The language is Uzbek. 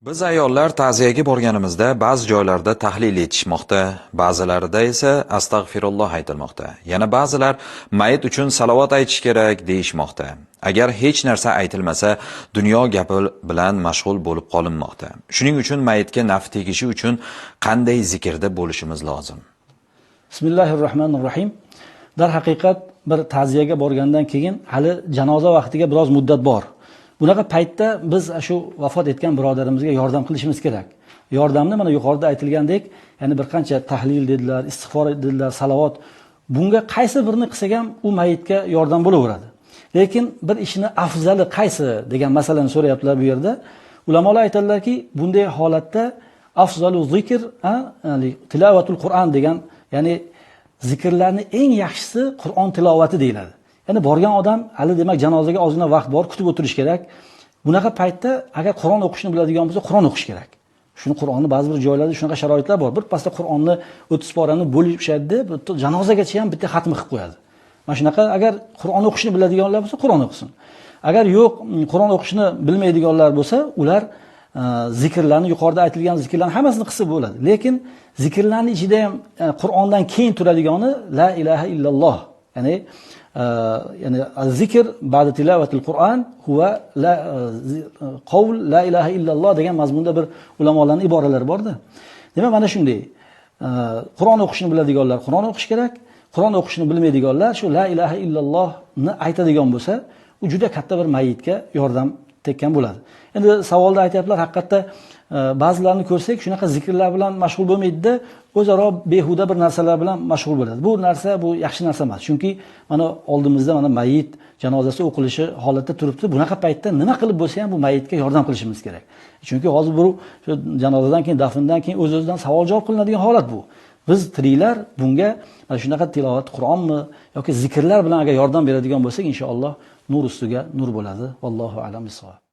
Biz ayollar ta'ziyaga borganimizda ba'zi joylarda tahlil etishmoqda, ba'zilarida esa astag'firulloh aytilmoqda. Yana ba'zilar mayit uchun salovat aytish kerak deyishmoqda. Agar hech narsa aytilmasa, dunyo gapi bilan mashg'ul bo'lib qolinmoqda. Shuning uchun mayitga naf tegishi uchun qanday zikrda bo'lishimiz lozim? Bismillahirrohmanirrohim. Darhaqiqat bir ta'ziyaga borgandan keyin hali janoza vaqtiga biroz muddat bor. Bunaqa paytda biz shu vafot etgan birodarimizga yordam qilishimiz kerak. Yordamni mana yuqorida aytilgandek, ya'ni bir qancha tahlil dedilar, istig'for dedilar, salovat. Bunga qaysi birini qilsak ham u mayitga yordam bo'laveradi. Lekin bir ishni afzali qaysi degan masalani so'rayaptilar bu yerda. Ulamolar aytadilarki, bunday holatda afzalu zikr, ya'ni tilovatul Qur'on degan, ya'ni zikrlarning eng yaxshisi Qur'on tilovati deyiladi. Ya'ni borgan odam hali demak janozaga ozgina vaqt bor, kutib o'tirish kerak. Bunaqa paytda agar Qur'on o'qishni biladigan bo'lsa, Qur'on o'qish kerak. Shuni Qur'onni ba'zi bir joylarda shunaqa sharoitlar bor. Bir pasda Qur'onni 30 porani bo'lishadi, janozagacha ham bitta xatmi qilib qo'yadi. Mana shunaqa agar Qur'on o'qishni biladiganlar bo'lsa, Qur'on o'qisin. Agar yo'q, Qur'on o'qishni bilmaydiganlar bo'lsa, ular zikrlarni yuqorida aytilgan zikrlarning hammasini qilsa bo'ladi. Lekin zikrlarning ichida ham Qur'ondan keyin turadigani la ilaha illalloh. Yani zikr ba'da tilovatil Qur'on huwa la qawl la ilaha illalloh degan mazmunda bir ulamolarning iboralari borda. Demak mana shunday. Qur'on o'qishni biladiganlar Qur'on o'qish kerak. Qur'on o'qishni bilmaydiganlar shu la ilaha illallohni aytadigan bo'lsa, u juda katta bir mayitga yordam tekkan bo'ladi. Endi savolda aytyaptilar, haqiqatda ba'zilarini ko'rsak, shunaqa zikrlar bilan mashg'ul bo'lmaydi-da, o'zaro behuda bir narsalar bilan mashg'ul bo'ladi. Bu narsa bu yaxshi narsa emas. Chunki mana oldimizda mana mayit janozasi o'qilishi holatda turibdi. Bunaqa paytda nima qilib bo'lsa ham bu mayitga yordam qilishimiz kerak. Chunki hozir bu janozadan keyin, dafndan keyin o'z-o'zidan savol-javob qilinadigan holat bu. Biz tiriklar bunga mana shunaqa tilovat Qur'onmi yoki zikrlar bilan agar yordam beradigan bo'lsak, inshaalloh nur ustiga nur bo'ladi. Vallohu a'lam bissavob.